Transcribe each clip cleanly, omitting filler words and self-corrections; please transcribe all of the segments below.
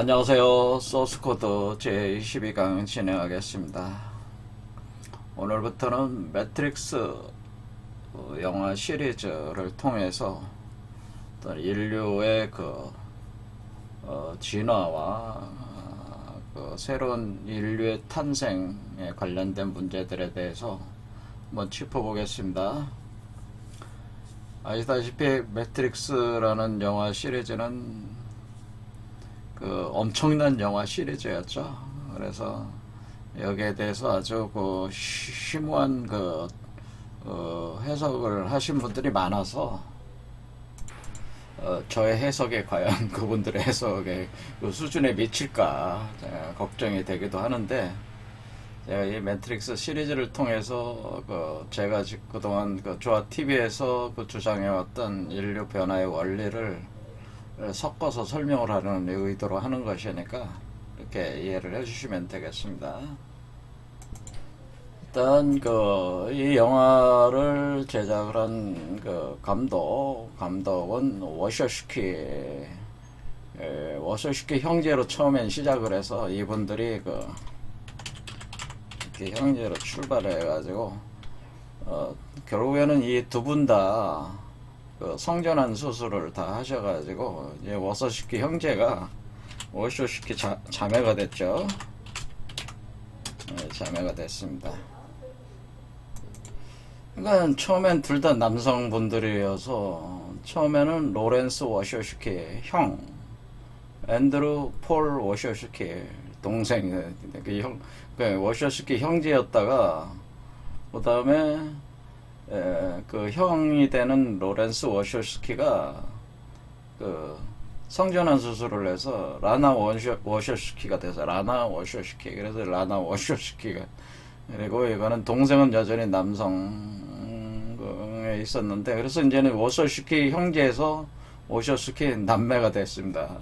안녕하세요. 소스코드 제22강 진행하겠습니다. 오늘부터는 매트릭스 영화 시리즈를 통해서 인류의 진화와 새로운 인류의 탄생에 관련된 문제들에 대해서 한번 짚어보겠습니다. 아시다시피 매트릭스라는 영화 시리즈는 엄청난 영화 시리즈였죠. 그래서 여기에 대해서 아주 심오한 해석을 하신 분들이 많아서 저의 해석에 과연 그분들의 해석의 수준에 미칠까 걱정이 되기도 하는데, 제가 이 매트릭스 시리즈를 통해서 제가 그동안 조아 TV에서 주장해왔던 인류 변화의 원리를 섞어서 설명을 하는 의도로 하는 것이니까 이렇게 이해를 해주시면 되겠습니다. 일단 이 영화를 제작을 한 감독은 워셔슈키 형제로 처음엔 시작을 해서 이분들이 이렇게 형제로 출발을 해가지고 결국에는 이 두 분 다 성전환 수술을 다 하셔가지고 이제 워셔슈키 형제가 워셔슈키 자매가 됐죠. 네, 자매가 됐습니다. 그러니까 처음엔 둘 다 남성분들이어서 처음에는 로렌스 워셔슈키 형, 앤드루 폴 워셔슈키 동생, 워셔슈키 형제였다가 그 다음에 형이 되는 로렌스 워셔스키가 성전환 수술을 해서 라나 워셔스키가 돼서 라나 워셔스키, 그래서 라나 워셔스키가, 그리고 이거는 동생은 여전히 남성에 있었는데, 그래서 이제는 워셔스키 형제에서 워셔스키 남매가 됐습니다.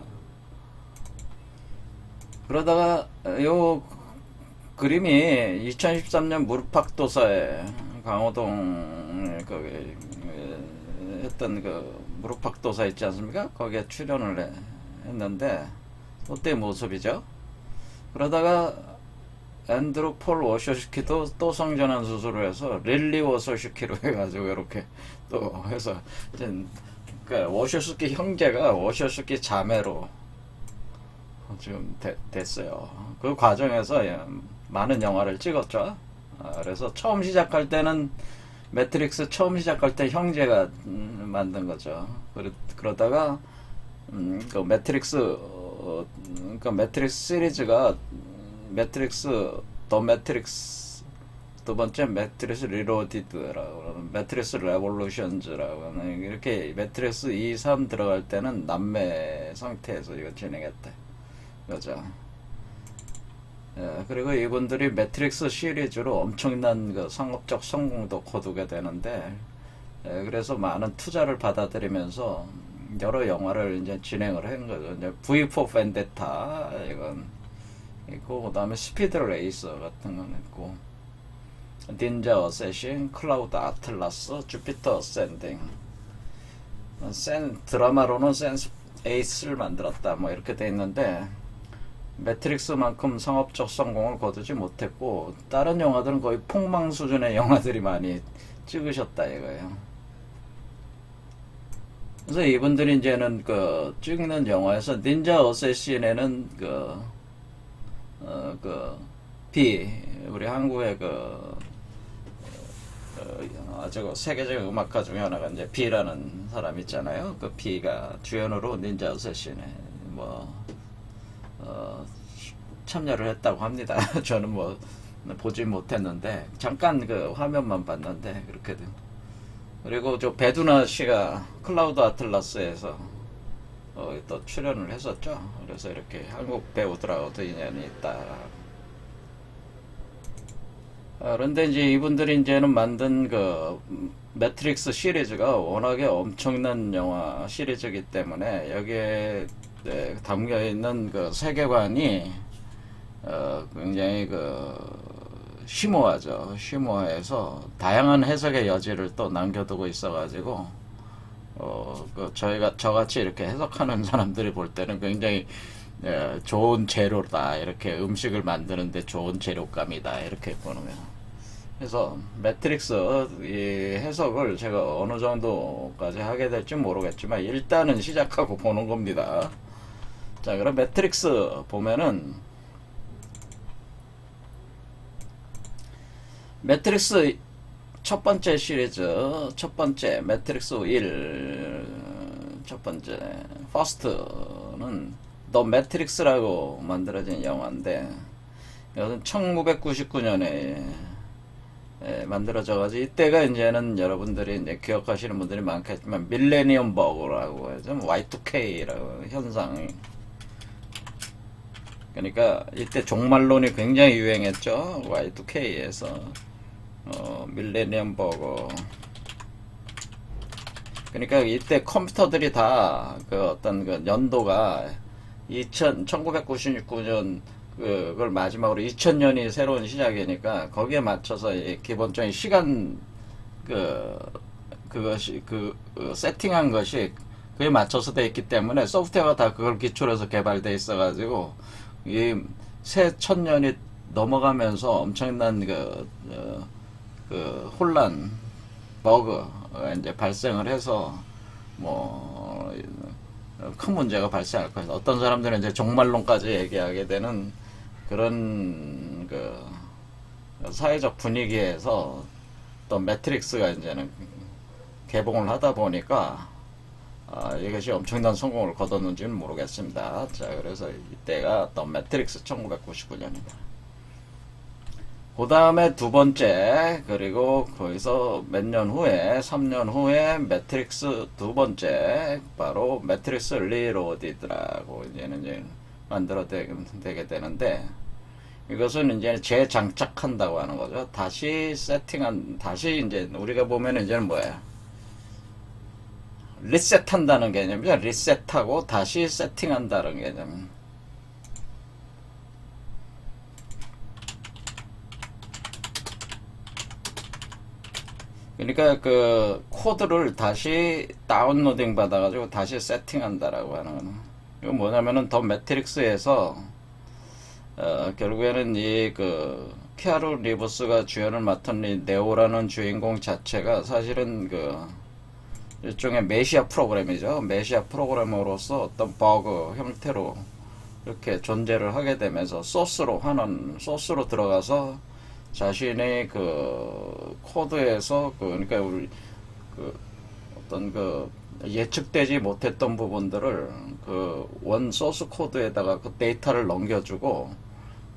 그러다가 요 그림이 2013년 무릎팍도사에 강호동 했던 무릎팍도사 있지 않습니까? 거기에 출연을 했는데 그때 모습이죠. 그러다가 앤드루 폴 워셔슈키도 또 성전환 수술을 해서 릴리 워셔슈키로 해가지고 이렇게 또 해서 워셔슈키 형제가 워셔슈키 자매로 지금 됐어요. 그 과정에서 많은 영화를 찍었죠. 그래서 처음 시작할 때는 매트릭스 처음 시작할 때 형제가 만든 거죠. 그러다가 매트릭스 시리즈가 더 매트릭스, 두 번째 매트릭스 리로디드라고, 매트릭스 레볼루션즈라고 하는, 이렇게 매트릭스 2, 3 들어갈 때는 남매 상태에서 이거 진행했대. 그죠. 그리고 이분들이 매트릭스 시리즈로 엄청난 상업적 성공도 거두게 되는데, 그래서 많은 투자를 받아들이면서 여러 영화를 이제 진행을 한 거죠. 이제 V4 벤데타 이건 있고, 그 다음에 스피드 레이서 같은 건 있고, 닌자 어쌔신, 클라우드 아틀라스, 주피터 어센딩, 드라마로는 센스 에이스를 만들었다, 뭐 이렇게 돼 있는데, 매트릭스만큼 상업적 성공을 거두지 못했고 다른 영화들은 거의 폭망 수준의 영화들이 많이 찍으셨다 이거예요. 그래서 이분들이 이제는 찍는 영화에서 닌자 어쌔신에는 우리 한국의 아주 세계적 음악가 중에 하나가 이제 비라는 사람 있잖아요. 그 비가 주연으로 닌자 어쌔신에 참여를 했다고 합니다. 저는 보지 못했는데 잠깐 화면만 봤는데 그렇게든. 그리고 저 배두나 씨가 클라우드 아틀라스에서 또 출연을 했었죠. 그래서 이렇게 한국 배우들하고도 인연이 있다. 그런데 이제 이분들이 이제는 만든 매트릭스 시리즈가 워낙에 엄청난 영화 시리즈이기 때문에 여기에 담겨 있는 세계관이 굉장히 심오하죠. 심오해서 다양한 해석의 여지를 또 남겨두고 있어가지고 저같이 이렇게 해석하는 사람들이 볼 때는 굉장히 좋은 재료다, 이렇게 음식을 만드는데 좋은 재료감이다, 이렇게 보는 거예요. 그래서 매트릭스 이 해석을 제가 어느 정도까지 하게 될지 모르겠지만 일단은 시작하고 보는 겁니다. 자, 그럼 매트릭스 보면은 매트릭스 첫 번째 시리즈, 첫 번째 매트릭스 1, 첫 번째 퍼스트는 더 매트릭스라고 만들어진 영화인데, 이것은 1999년에 만들어져가지고, 이때가 이제는 여러분들이 이제 기억하시는 분들이 많겠지만 밀레니엄 버그라고 해서 Y2K라고 현상이, 그러니까 이때 종말론이 굉장히 유행했죠. Y2K에서 밀레니엄 버그. 그러니까 이때 컴퓨터들이 다 그 어떤 그 연도가 1999년 그걸 마지막으로 2000년이 새로운 시작이니까 거기에 맞춰서 기본적인 시간 그것이 세팅한 것이 그에 맞춰서 돼 있기 때문에 소프트웨어가 다 그걸 기초로 해서 개발돼 있어가지고 이 새 천년이 넘어가면서 엄청난 그 혼란 버그가 이제 발생을 해서 뭐 큰 문제가 발생할 거예요. 어떤 사람들은 이제 종말론까지 얘기하게 되는 그런 그 사회적 분위기에서 또 매트릭스가 이제는 개봉을 하다 보니까 이것이 엄청난 성공을 거뒀는지는 모르겠습니다. 자, 그래서 이때가 또 매트릭스 1999년입니다. 그 다음에 두 번째, 그리고 거기서 몇 년 후에, 3년 후에 매트릭스 두 번째, 바로 매트릭스 리로디드라고 이제 되게 되는데, 이것은 이제 재장착한다고 하는 거죠. 다시 다시 이제 우리가 보면 이제는 뭐예요? 리셋한다는 개념이죠. 리셋하고 다시 세팅한다는 개념. 그러니까 그 코드를 다시 다운로딩 받아가지고 다시 세팅한다라고 하는 거는, 이거 뭐냐면은 더 매트릭스에서 결국에는 이 그 키아누 리브스가 주연을 맡은 이 네오라는 주인공 자체가 사실은 그 일종의 메시아 프로그램이죠. 메시아 프로그래머로서 어떤 버그 형태로 이렇게 존재를 하게 되면서 소스로 들어가서 자신의 그 코드에서 그러니까 우리 그 어떤 그 예측되지 못했던 부분들을 그 원 소스 코드에다가 그 데이터를 넘겨주고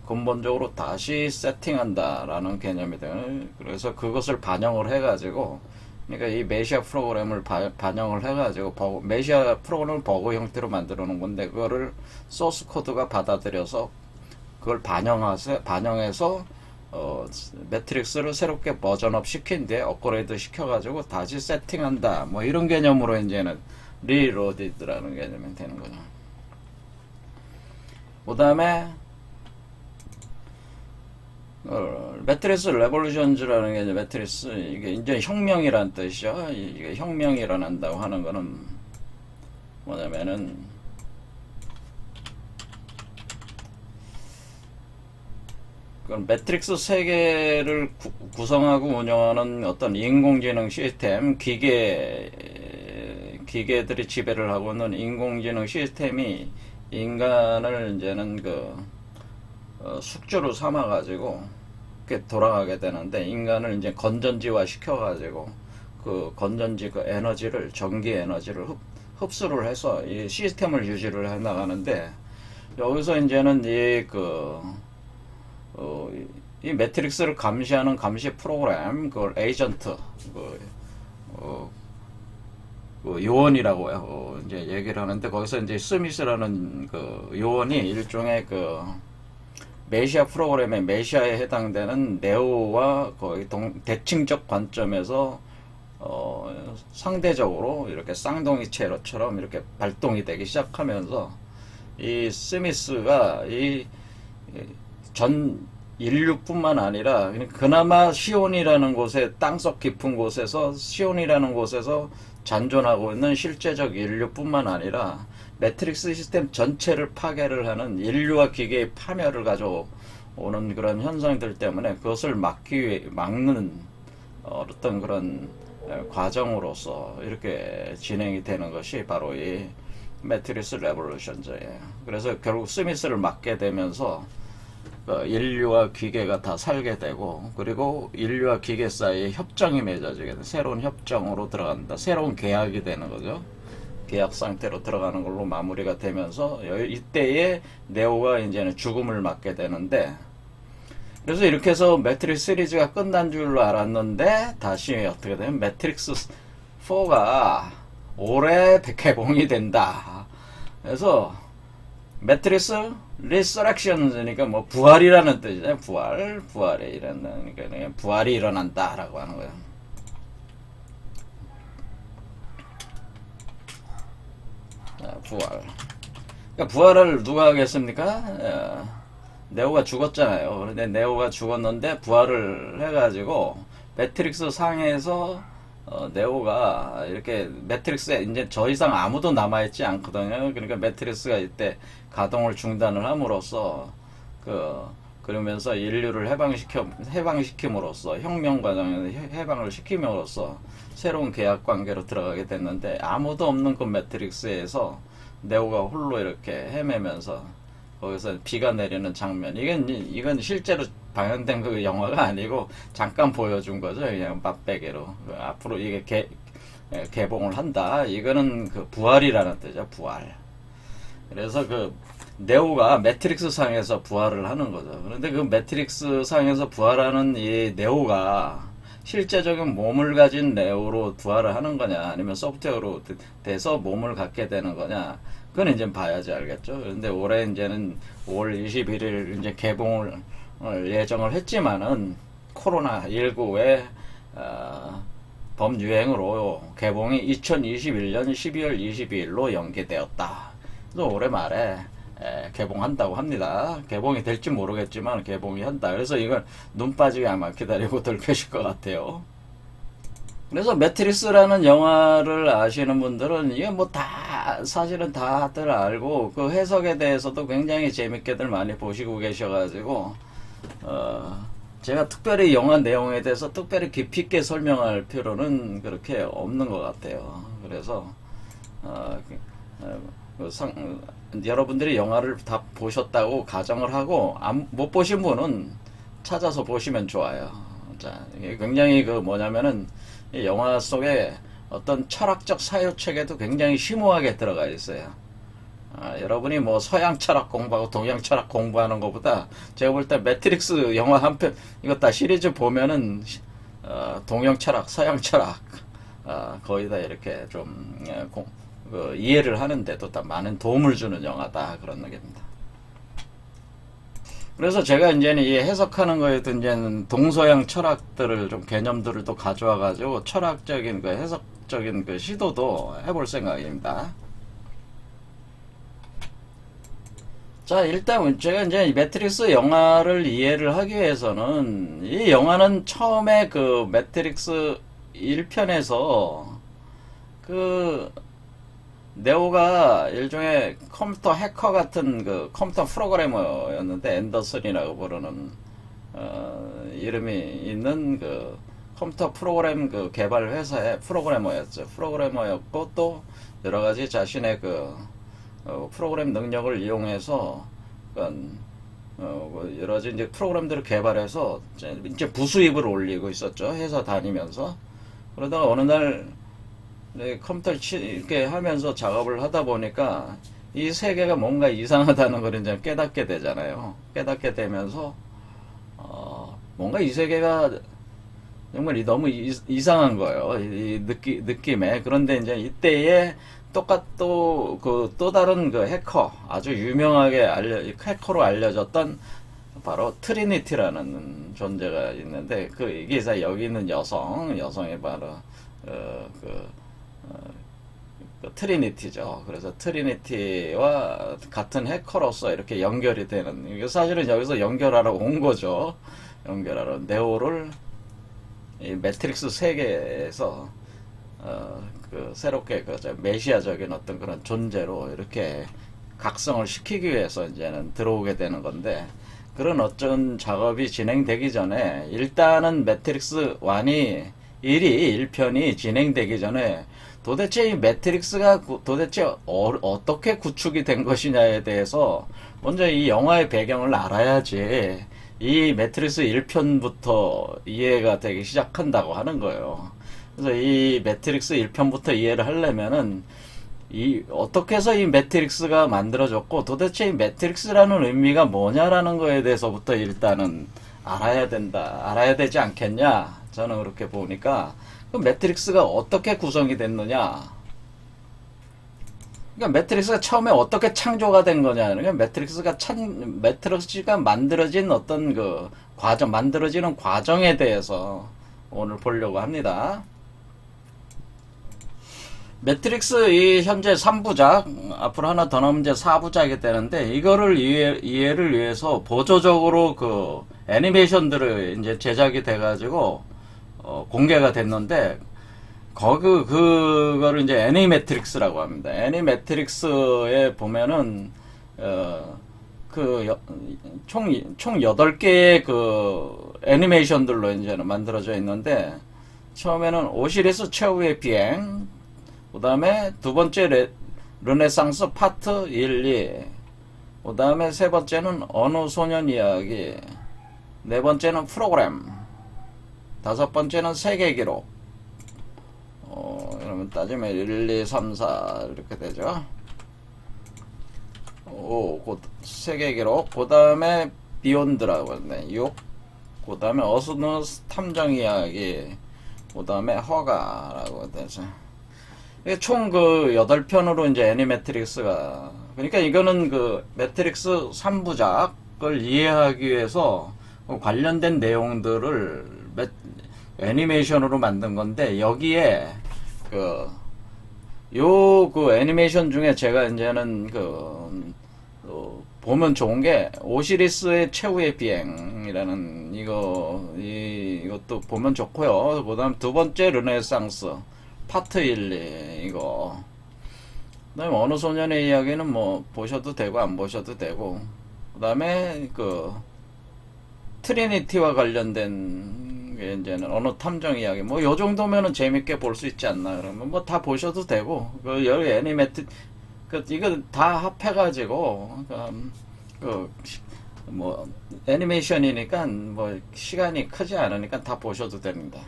근본적으로 다시 세팅한다라는 개념이 되는. 그래서 그것을 반영을 해가지고, 그러니까 이 메시아 프로그램을 반영을 해가지고 메시아 프로그램을 버그 형태로 만들어 놓은 건데, 그거를 소스 코드가 받아들여서 그걸 반영해서 매트릭스를 새롭게 버전업 시킨 뒤에 업그레이드 시켜가지고 다시 세팅한다, 뭐 이런 개념으로 이제는 리로디드라는 개념이 되는 거죠. 그 다음에 매트릭스 레볼루션즈라는 게, 이제 매트릭스 이게 이제 혁명이란 뜻이죠. 이게 혁명이 일어난다고 하는 거는 뭐냐면은 매트릭스 세계를 구성하고 운영하는 어떤 인공지능 시스템, 기계들이 지배를 하고 있는 인공지능 시스템이 인간을 이제는 숙주로 삼아가지고 이렇게 돌아가게 되는데, 인간을 이제 건전지화 시켜가지고 그 건전지 그 에너지를, 전기 에너지를 흡수를 해서 이 시스템을 유지를 해 나가는데, 여기서 이제는 이 매트릭스를 감시하는 감시 프로그램, 그걸 에이전트, 요원이라고 이제 얘기를 하는데, 거기서 이제 스미스라는 그 요원이 일종의 그 메시아 프로그램의 메시아에 해당되는 네오와 거의 대칭적 관점에서 상대적으로 이렇게 쌍둥이체로처럼 이렇게 발동이 되기 시작하면서, 이 스미스가 전 인류뿐만 아니라 그나마 시온이라는 곳에, 땅속 깊은 곳에서 시온이라는 곳에서 잔존하고 있는 실제적 인류뿐만 아니라 매트릭스 시스템 전체를 파괴를 하는 인류와 기계의 파멸을 가져오는 그런 현상들 때문에 그것을 막는 어떤 그런 과정으로서 이렇게 진행이 되는 것이 바로 이 매트릭스 레볼루션제예요. 그래서 결국 스미스를 막게 되면서 인류와 기계가 다 살게 되고, 그리고 인류와 기계 사이에 협정이 맺어지게 돼. 새로운 협정으로 들어간다. 새로운 계약이 되는 거죠. 계약 상태로 들어가는 걸로 마무리가 되면서 이때에 네오가 이제는 죽음을 맞게 되는데, 그래서 이렇게 해서 매트릭스 시리즈가 끝난 줄로 알았는데 다시 어떻게 되면 매트릭스 4가 올해 개봉이 된다. 그래서 매트릭스 리서렉션이니까 뭐 부활이라는 뜻이잖아요. 부활에 일어나니까 부활이 일어난다라고 하는 거예요. 자, 부활. 그러니까 부활을 누가 하겠습니까? 네오가 죽었잖아요. 그런데 네오가 죽었는데 부활을 해가지고 매트릭스 상에서 네오가 이렇게 매트릭스에 이제 더 이상 아무도 남아있지 않거든요. 그러니까 매트릭스가 이때 가동을 중단을 함으로써 그러면서 인류를 해방시킴으로써 혁명 과정에서 해방을 시킴으로써 새로운 계약 관계로 들어가게 됐는데, 아무도 없는 그 매트릭스에서 네오가 홀로 이렇게 헤매면서 거기서 비가 내리는 장면, 이건 실제로 방영된 그 영화가 아니고 잠깐 보여준 거죠. 그냥 맛배기로. 앞으로 이게 개봉을 한다. 이거는 그 부활이라는 뜻이죠. 부활. 그래서 그 네오가 매트릭스 상에서 부활을 하는 거죠. 그런데 그 매트릭스 상에서 부활하는 이 네오가 실제적인 몸을 가진 네오로 부활을 하는 거냐, 아니면 소프트웨어로 돼서 몸을 갖게 되는 거냐, 그건 이제 봐야지 알겠죠. 그런데 올해 이제는 5월 21일 이제 개봉을 예정을 했지만은 코로나19의 범유행으로 개봉이 2021년 12월 22일로 연기되었다. 그래서 올해 말에 개봉한다고 합니다. 개봉이 될지 모르겠지만 개봉이 한다. 그래서 이걸 눈 빠지게 아마 기다리고 들 계실 것 같아요. 그래서 매트릭스라는 영화를 아시는 분들은 이게 뭐 다 사실은 다들 알고, 그 해석에 대해서도 굉장히 재밌게들 많이 보시고 계셔가지고 제가 특별히 영화 내용에 대해서 특별히 깊이 있게 설명할 필요는 그렇게 없는 것 같아요. 그래서 여러분들이 영화를 다 보셨다고 가정을 하고, 못 보신 분은 찾아서 보시면 좋아요. 자, 이게 굉장히 뭐냐면은 이 영화 속에 어떤 철학적 사유책에도 굉장히 심오하게 들어가 있어요. 여러분이 뭐 서양 철학 공부하고 동양 철학 공부하는 것보다 제가 볼 때 매트릭스 영화 한 편, 이거 다 시리즈 보면은 동양 철학, 서양 철학 거의 다 이렇게 좀 이해를 하는데도 다 많은 도움을 주는 영화다, 그런 얘기입니다. 그래서 제가 이제는 이 해석하는 거에도 이제는 동서양 철학들을 좀 개념들을 또 가져와 가지고 철학적인 해석적인 시도도 해볼 생각입니다. 자, 일단 제가 이제 이 매트릭스 영화를 이해를 하기 위해서는, 이 영화는 처음에 그 매트릭스 1편에서 네오가 일종의 컴퓨터 해커 같은 컴퓨터 프로그래머였는데, 앤더슨이라고 부르는 이름이 있는 컴퓨터 프로그램 개발 회사의 프로그래머였죠. 프로그래머였고, 또 여러 가지 자신의 프로그램 능력을 이용해서 여러 가지 이제 프로그램들을 개발해서 이제 부수입을 올리고 있었죠. 회사 다니면서. 그러다가 어느 날 컴퓨터를 이렇게 하면서 작업을 하다 보니까 이 세계가 뭔가 이상하다는 걸 이제 깨닫게 되잖아요. 깨닫게 되면서 뭔가 이 세계가 정말 너무 이상한 거예요. 이 느낌에. 그런데 이제 이때에 또 다른 해커, 아주 유명하게 해커로 알려졌던 바로 트리니티라는 존재가 있는데, 이게 여기 있는 여성이 바로 트리니티죠. 그래서 트리니티와 같은 해커로서 이렇게 연결이 되는, 이게 사실은 여기서 연결하러 온 거죠. 연결하러 네오를 이 매트릭스 세계에서 그 새롭게 그 메시아적인 어떤 그런 존재로 이렇게 각성을 시키기 위해서 이제는 들어오게 되는 건데, 그런 어떤 작업이 진행되기 전에 일단은 매트릭스 1이 1편이 진행되기 전에 도대체 이 매트릭스가 도대체 어떻게 구축이 된 것이냐에 대해서 먼저 이 영화의 배경을 알아야지 이 매트릭스 1편부터 이해가 되기 시작한다고 하는 거예요. 그래서 이 매트릭스 1편부터 이해를 하려면은 어떻게 해서 이 매트릭스가 만들어졌고 도대체 이 매트릭스라는 의미가 뭐냐라는 거에 대해서부터 일단은 알아야 되지 않겠냐. 저는 그렇게 보니까 그 매트릭스가 어떻게 구성이 됐느냐. 그러니까 매트릭스가 처음에 어떻게 창조가 된 거냐. 그러니까 매트릭스가 만들어진 어떤 그 만들어지는 과정에 대해서 오늘 보려고 합니다. 매트릭스 이 현재 3부작, 앞으로 하나 더 나오면 이제 4부작이 되는데, 이거를 이해를 위해서 보조적으로 그 애니메이션들을 이제 제작이 돼가지고, 공개가 됐는데, 그거를 이제 애니매트릭스라고 합니다. 애니매트릭스에 보면은, 총 8개의 그 애니메이션들로 이제는 만들어져 있는데, 처음에는 오시리스 최후의 비행, 그 다음에 두 번째 르네상스 파트 1, 2, 그 다음에 세 번째는 어느 소년 이야기, 네 번째는 프로그램, 다섯 번째는 세계 기록. 이러면 따지면 1, 2, 3, 4 이렇게 되죠. 세계 기록, 그 다음에 비욘드라고 했네. 6, 그 다음에 어스누스 탐정 이야기, 그 다음에 허가라고 되죠. 총 그 8편으로 이제 애니매트릭스가, 그러니까 이거는 그 매트릭스 3부작을 이해하기 위해서 관련된 내용들을 애니메이션으로 만든 건데, 여기에 그 애니메이션 중에 제가 이제는 보면 좋은 게 오시리스의 최후의 비행이라는 이것도 보면 좋고요. 그 다음 두 번째 르네상스 파트 1, 2 이거. 그다음에 어느 소년의 이야기는 뭐 보셔도 되고 안 보셔도 되고. 그다음에 그 트리니티와 관련된 게 이제는 어느 탐정 이야기. 뭐 요 정도면은 재밌게 볼 수 있지 않나. 그러면 뭐 다 보셔도 되고. 그 여기 이거 다 합해가지고 뭐 애니메이션이니까 뭐 시간이 크지 않으니까 다 보셔도 됩니다.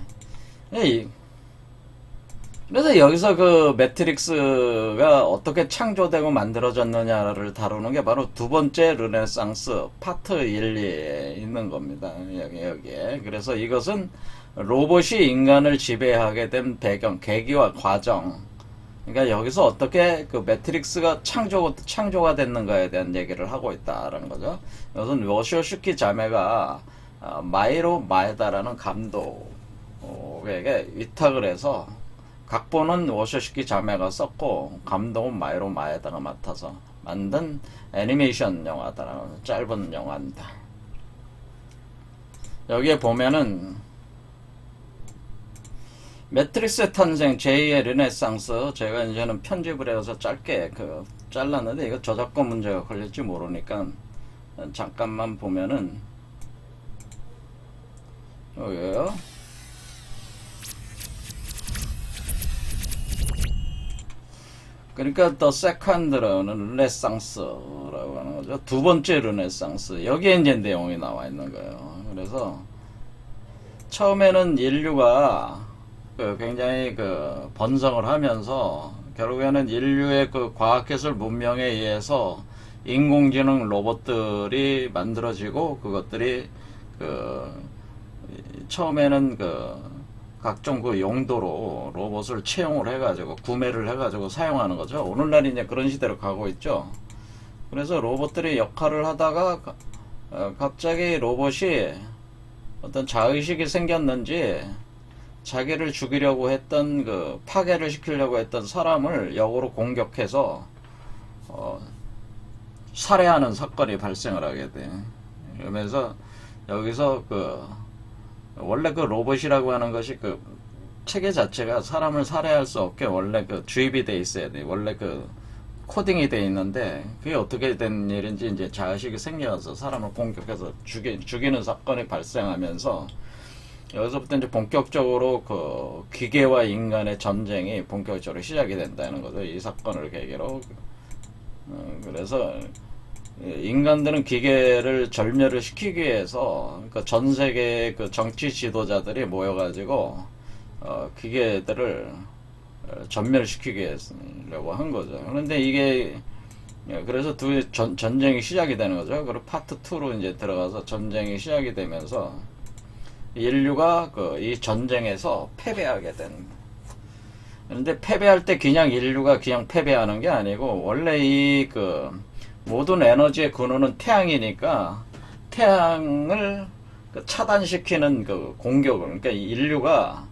그래서 여기서 그 매트릭스가 어떻게 창조되고 만들어졌느냐를 다루는 게 바로 두 번째 르네상스 파트 1, 2에 있는 겁니다. 여기에. 그래서 이것은 로봇이 인간을 지배하게 된 배경, 계기와 과정. 그러니까 여기서 어떻게 그 매트릭스가 창조가 됐는가에 대한 얘기를 하고 있다라는 거죠. 이것은 워쇼슈키 자매가 마이로 마에다라는 감독에게 위탁을 해서, 각본은 워쇼슈키 자매가 썼고 감독은 마이로 마에다가 맡아서 만든 애니메이션 영화다라는 짧은 영화입니다. 여기에 보면은 매트릭스의 탄생, 제2의 르네상스, 제가 이제는 편집을 해서 짧게 잘랐는데 이거 저작권 문제가 걸릴지 모르니까 잠깐만 보면은 여기요. 그러니까 더 세컨드라는 르네상스라고 하는 거죠. 두 번째 르네상스. 여기에 이제 내용이 나와 있는 거예요. 그래서 처음에는 인류가 굉장히 번성을 하면서 결국에는 인류의 과학기술 문명에 의해서 인공지능 로봇들이 만들어지고, 그것들이 처음에는 각종 용도로 로봇을 채용을 해가지고 구매를 해가지고 사용하는 거죠. 오늘날 이제 그런 시대로 가고 있죠. 그래서 로봇들이 역할을 하다가 갑자기 로봇이 어떤 자의식이 생겼는지 자기를 죽이려고 했던 파괴를 시키려고 했던 사람을 역으로 공격해서 살해하는 사건이 발생을 하게 돼. 그러면서 여기서 원래 로봇이라고 하는 것이 체계 자체가 사람을 살해할 수 없게 원래 그 주입이 돼 있어야 돼. 원래 그 코딩이 돼 있는데 그게 어떻게 된 일인지 이제 자의식이 생겨서 사람을 공격해서 죽이는 사건이 발생하면서 여기서부터 이제 본격적으로 그 기계와 인간의 전쟁이 본격적으로 시작이 된다는 거죠. 이 사건을 계기로. 그래서 인간들은 기계를 절멸을 시키기 위해서 그러니까 전 세계의 그 정치 지도자들이 모여가지고 기계들을 전멸시키게 하려고 한 거죠. 그런데 이게 그래서 전쟁이 시작이 되는 거죠. 그리고 파트 2로 이제 들어가서 전쟁이 시작이 되면서 인류가 이 전쟁에서 패배하게 된. 그런데 패배할 때 그냥 인류가 그냥 패배하는 게 아니고 원래 이 모든 에너지의 근원은 태양이니까 태양을 차단시키는 공격을 그러니까 인류가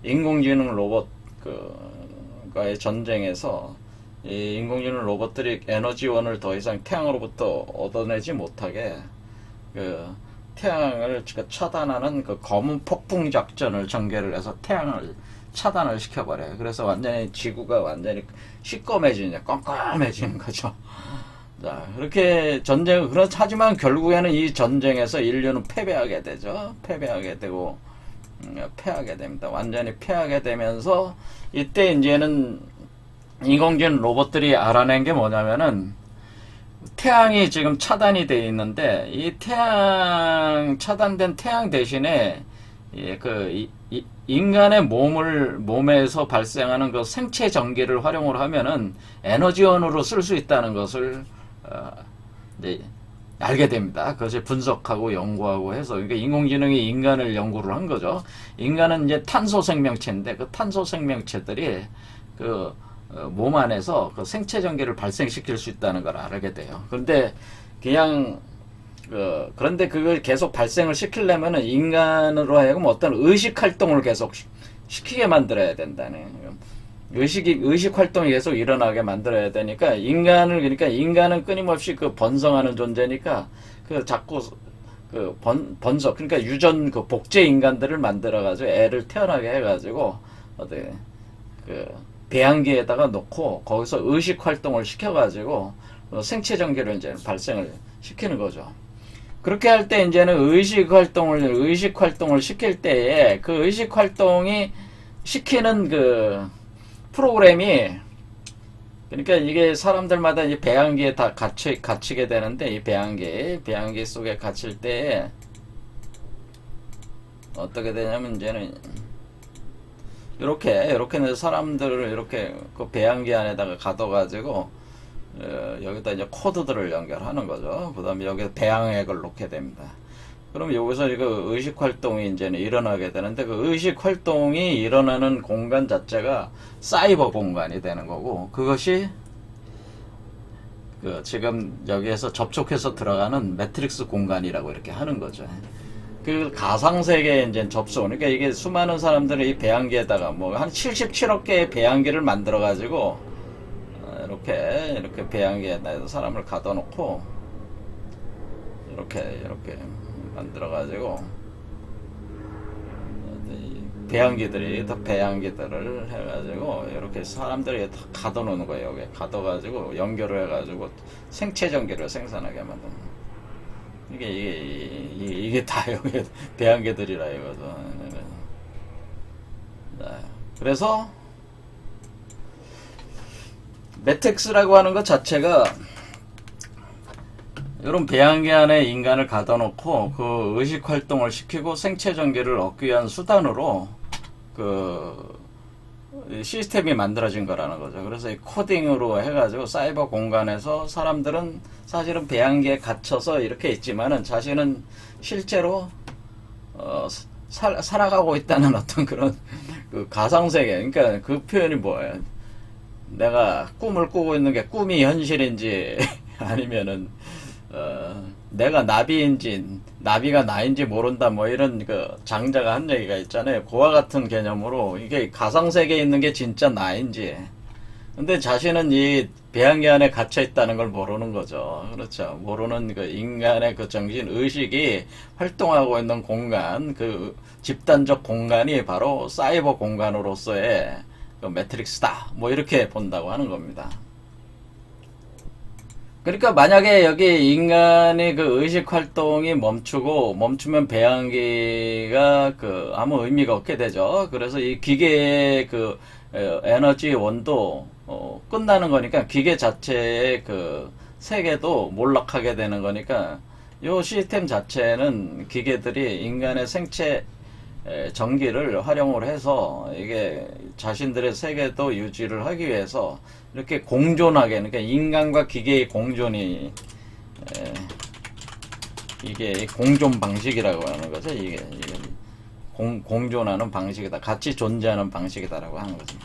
인공지능 로봇 과의 전쟁에서 이 인공지능 로봇들이 에너지원을 더 이상 태양으로부터 얻어내지 못하게 태양을 차단하는 검은 폭풍 작전을 전개를 해서 태양을 차단을 시켜버려요. 그래서 완전히 지구가 완전히 시꺼매지는 껌껌해지는 거죠. 자, 그렇게 하지만 결국에는 이 전쟁에서 인류는 패배하게 되죠. 패배하게 되고, 패하게 됩니다. 완전히 패하게 되면서, 이때 이제는 인공지능 로봇들이 알아낸 게 뭐냐면은, 태양이 지금 차단이 되어 있는데, 이 차단된 태양 대신에, 인간의 몸에서 발생하는 그 생체 전기를 활용을 하면은 에너지원으로 쓸 수 있다는 것을 알게 됩니다. 그것을 분석하고 연구하고 해서 그러니까 인공지능이 인간을 연구를 한 거죠. 인간은 이제 탄소 생명체인데 그 탄소 생명체들이 몸 안에서 그 생체 전기를 발생시킬 수 있다는 걸 알게 돼요. 그런데 그런데 그걸 계속 발생을 시키려면은 인간으로 하여금 어떤 의식 활동을 계속 시키게 만들어야 된다네. 의식 활동이 계속 일어나게 만들어야 되니까 그러니까 인간은 끊임없이 번성하는 존재니까 자꾸 번성 그러니까 유전 복제 인간들을 만들어가지고 애를 태어나게 해가지고 배양기에다가 놓고 거기서 의식 활동을 시켜가지고 생체 전기를 이제 발생을 시키는 거죠. 그렇게 할 때 이제는 의식 활동을 시킬 때에 그 의식 활동이 시키는 프로그램이 그러니까 이게 사람들마다 이 배양기에 다 갇히게 되는데 이 배양기 속에 갇힐 때 어떻게 되냐면 이제는 이렇게 해서 사람들을 이렇게 그 배양기 안에다가 가둬가지고 여기다 이제 코드들을 연결하는 거죠. 그 다음에 여기에 배양액을 놓게 됩니다. 그럼 여기서 의식 활동이 이제는 일어나게 되는데 그 의식 활동이 일어나는 공간 자체가 사이버 공간이 되는 거고 그것이 지금 여기에서 접촉해서 들어가는 매트릭스 공간이라고 이렇게 하는 거죠. 가상세계에 이제 그러니까 이게 수많은 사람들이 이 배양기에다가 한 77억 개의 배양기를 만들어 가지고 이렇게 배양기에다 사람을 가둬놓고 이렇게 만들어가지고 배양기들을 해가지고 이렇게 사람들이 다 가둬놓는 거예요. 여기 가둬가지고 연결을 해가지고 생체 전기를 생산하게 만드는. 이게 다 여기 배양기들이라 이거죠. 그래서 매트릭스라고 하는 것 자체가 이런 배양기 안에 인간을 가둬놓고 그 의식 활동을 시키고 생체 전기를 얻기 위한 수단으로 시스템이 만들어진 거라는 거죠. 그래서 이 코딩으로 해가지고 사이버 공간에서 사람들은 사실은 배양기에 갇혀서 이렇게 있지만은 자신은 실제로 살아가고 있다는 어떤 그런 가상세계. 그러니까 그 표현이 뭐예요? 내가 꿈을 꾸고 있는 게 꿈이 현실인지 아니면은 내가 나비인지 나비가 나인지 모른다 이런 장자가 한 얘기가 있잖아요. 그와 같은 개념으로 이게 가상세계에 있는 게 진짜 나인지 근데 자신은 이 배양기 안에 갇혀 있다는 걸 모르는 거죠. 그렇죠. 모르는 그 인간의 그 정신 의식이 활동하고 있는 공간, 그 집단적 공간이 바로 사이버 공간으로서의 그 매트릭스다. 뭐 이렇게 본다고 하는 겁니다. 그러니까 만약에 여기 인간의 그 의식 활동이 멈추면 배양기가 그 아무 의미가 없게 되죠. 그래서 이 기계의 그 에너지 원도 끝나는 거니까 기계 자체의 그 세계도 몰락하게 되는 거니까 요 시스템 자체는 기계들이 인간의 생체 전기를 활용을 해서 이게 자신들의 세계도 유지를 하기 위해서 이렇게 공존하게, 그러니까 인간과 기계의 공존이 이게 공존 방식이라고 하는 거죠. 이게 공존하는 방식이다, 같이 존재하는 방식이다라고 하는 거죠.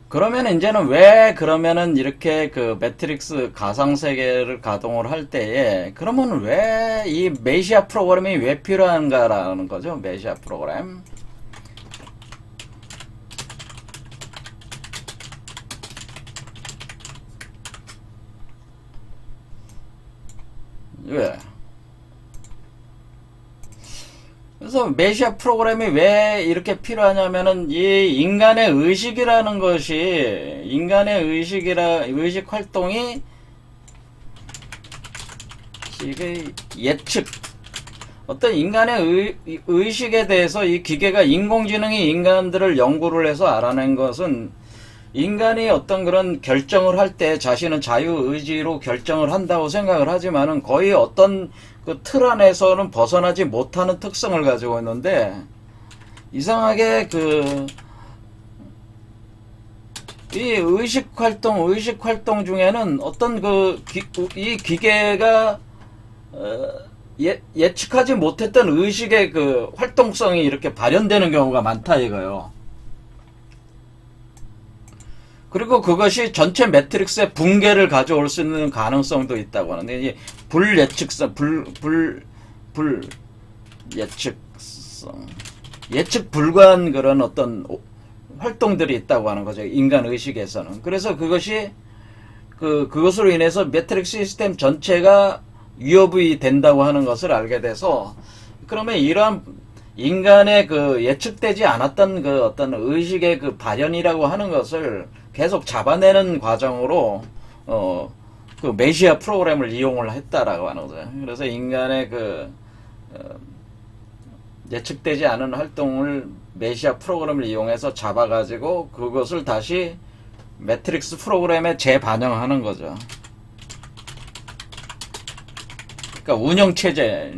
그러면 이제는 왜 그러면은 이렇게 그 매트릭스 가상 세계를 가동을 할 때에 그러면 왜 이 메시아 프로그램이 왜 필요한가라는 거죠. 메시아 프로그램. 왜? 그래서 메시아 프로그램이 왜 이렇게 필요하냐면은 이 인간의 의식이라는 것이 인간의 의식 활동이 이게 예측 어떤 인간의 의식에 대해서 이 기계가 인공지능이 인간들을 연구를 해서 알아낸 것은 인간이 어떤 그런 결정을 할 때 자신은 자유의지로 결정을 한다고 생각을 하지만은 거의 어떤 그 틀 안에서는 벗어나지 못하는 특성을 가지고 있는데 이상하게 이 의식 활동 중에는 어떤 이 기계가 예측하지 못했던 의식의 그 활동성이 이렇게 발현되는 경우가 많다 이거요. 그리고 그것이 전체 매트릭스의 붕괴를 가져올 수 있는 가능성도 있다고 하는데, 이제 불예측성, 예측 불가한 그런 어떤 활동들이 있다고 하는 거죠. 인간 의식에서는. 그래서 그것으로 인해서 매트릭스 시스템 전체가 위협이 된다고 하는 것을 알게 돼서, 그러면 이러한 인간의 그 예측되지 않았던 그 어떤 의식의 그 발현이라고 하는 것을 계속 잡아내는 과정으로 그 메시아 프로그램을 이용을 했다라고 하는 거죠. 그래서 인간의 예측되지 않은 활동을 메시아 프로그램을 이용해서 잡아가지고 그것을 다시 매트릭스 프로그램에 재반영하는 거죠. 그러니까 운영체제,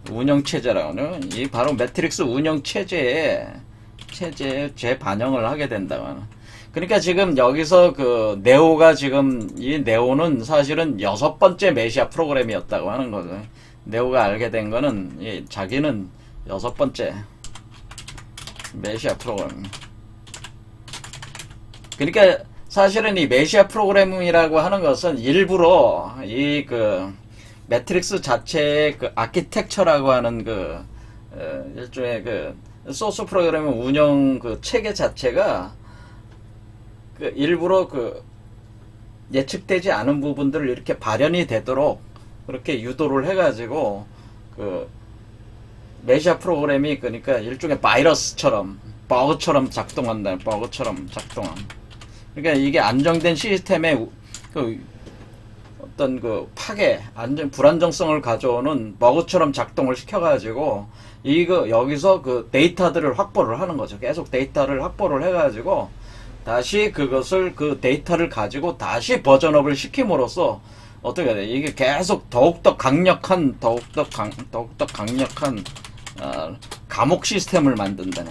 운영체제라고 하죠. 이 바로 매트릭스 운영체제에 재반영을 하게 된다고 하는. 그러니까 지금 여기서 이 네오는 사실은 6번째 메시아 프로그램이었다고 하는 거죠. 네오가 알게 된 거는 자기는 6번째 메시아 프로그램. 그러니까 사실은 이 메시아 프로그램이라고 하는 것은 일부러 매트릭스 자체의 아키텍처라고 하는 일종의 소스 프로그램 운영 체계 자체가 일부러 예측되지 않은 부분들을 이렇게 발현이 되도록 그렇게 유도를 해가지고 메시아 프로그램이 그러니까 일종의 바이러스처럼 버그처럼 작동한다. 버그처럼 작동한. 그러니까 이게 안정된 시스템의 어떤 파괴, 불안정성을 가져오는 버그처럼 작동을 시켜가지고 여기서 데이터들을 확보를 하는 거죠. 계속 데이터를 확보를 해가지고 다시 데이터를 가지고 다시 버전업을 시킴으로써 어떻게 해야 돼? 이게 계속 더욱더 강력한 감옥 시스템을 만든다네.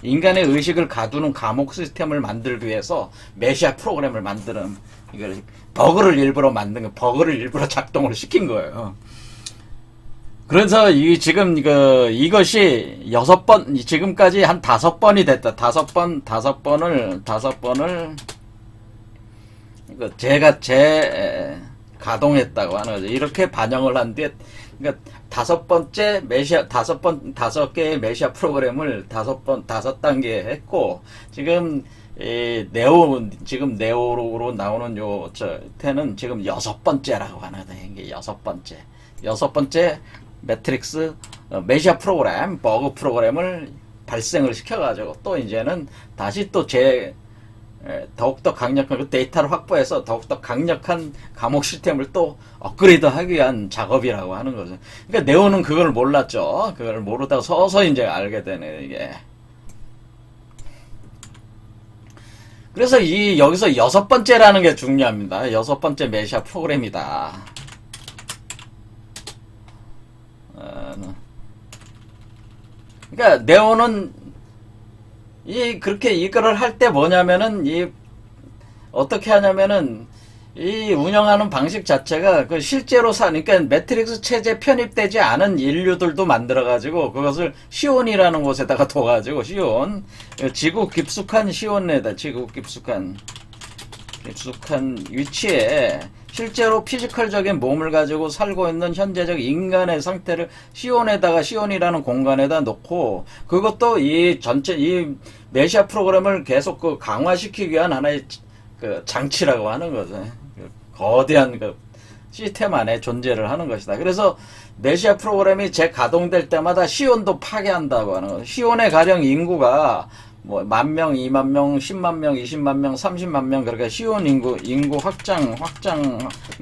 인간의 의식을 가두는 감옥 시스템을 만들기 위해서 메시아 프로그램을 만드는 이걸 버그를 일부러 만든 거, 버그를 일부러 작동을 시킨 거예요. 그래서 지금 이것이 6번, 지금까지 한 5번이 됐다. 5번을 제가 가동했다고 하는 거죠. 이렇게 반영을 한 뒤에 그러니까 다섯 개의 메시아 프로그램을 다섯 단계 했고, 지금 지금 네오로 나오는 테는 지금 여섯 번째라고 하거든. 이게 여섯 번째 매트릭스 메시아 프로그램, 버그 프로그램을 발생을 시켜가지고, 또 이제는 다시 또 더욱더 강력한 그 데이터를 확보해서 더욱더 강력한 감옥 시스템을 또 업그레이드 하기 위한 작업이라고 하는 거죠. 그러니까 네오는 그걸 몰랐죠. 그걸 모르다가 서서히 이제 알게 되네, 이게. 그래서 여기서 여섯 번째라는 게 중요합니다. 여섯 번째 메시아 프로그램이다. 그러니까 네오는 그렇게 이거를 할 때 뭐냐면은 어떻게 하냐면은 이 운영하는 방식 자체가 실제로 그러니까 매트릭스 체제 편입되지 않은 인류들도 만들어가지고 그것을 시온이라는 곳에다가 둬가지고 지구 깊숙한 시온에다 깊숙한 위치에 실제로 피지컬적인 몸을 가지고 살고 있는 현재적 인간의 상태를 시온이라는 공간에다 놓고, 그것도 이 메시아 프로그램을 계속 강화시키기 위한 하나의 장치라고 하는 거죠. 거대한 시스템 안에 존재를 하는 것이다. 그래서 메시아 프로그램이 재가동될 때마다 시온도 파괴한다고 하는 거죠. 시온의 가령 인구가 뭐 10,000명, 20,000명, 100,000명, 200,000명, 300,000명, 그렇게 시온 인구 확장이